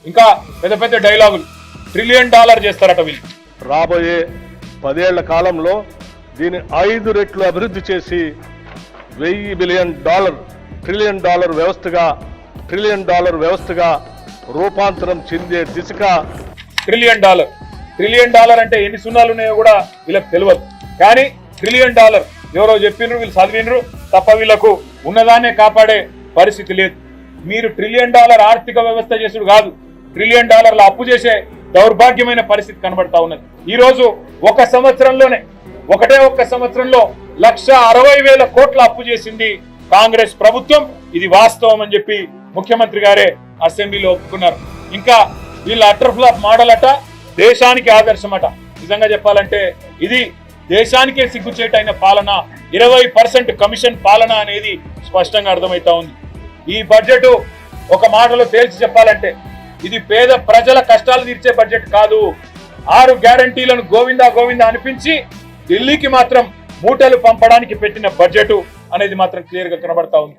ఇంకా పెద్ద పెద్ద డైలాగులు. $1 ట్రిలియన్ చేస్తారట వీళ్ళు. రాబోయే 10 ఏళ్ల కాలంలో దీన్ని 5 రెట్లు అభివృద్ధి చేసి $1,000 బిలియన్ ట్రిలియన్ వ్యవస్థగా రూపాంతరం చెందే దిశగా ట్రిలియన్ అంటే ఎన్ని సున్నాలు ఉన్నాయో కూడా వీళ్ళకి తెలియదు. కానీ $1 ట్రిలియన్ ఎవరో చెప్పినరు, వీళ్ళు చదివినరు తప్ప వీళ్ళకు ఉన్నదాన్నే కాపాడే పరిస్థితి లేదు. మీరు $1 ట్రిలియన్ ఆర్థిక వ్యవస్థ చేసుడు కాదు, $1 ట్రిలియన్ అప్పు చేసే దౌర్భాగ్యమైన పరిస్థితి కనబడతా ఉన్నది. ఈ రోజు ఒక్క సంవత్సరంలో 1,60,000 కోట్ల అప్పు చేసింది కాంగ్రెస్ ప్రభుత్వం. ఇది వాస్తవం అని చెప్పి ముఖ్యమంత్రి గారే అసెంబ్లీలో ఒప్పుకున్నారు. ఇంకా వీళ్ళ అటర్ఫ్లాప్ మోడల్ అట దేశానికి ఆదర్శమట. నిజంగా చెప్పాలంటే ఇది దేశానికే సిగ్గుచేటైన పాలన, 20% కమిషన్ పాలన అనేది స్పష్టంగా అర్థమవుతా ఉంది. ఈ బడ్జెట్ ఒక మాటలో తేల్చి చెప్పాలంటే ఇది పేద ప్రజల కష్టాలు తీర్చే బడ్జెట్ కాదు. 6 గ్యారంటీలను గోవిందా గోవిందా అనిపించి ఢిల్లీకి మాత్రం మూటలు పంపడానికి పెట్టిన బడ్జెట్ అనేది మాత్రం క్లియర్ గా కనబడతా ఉంది.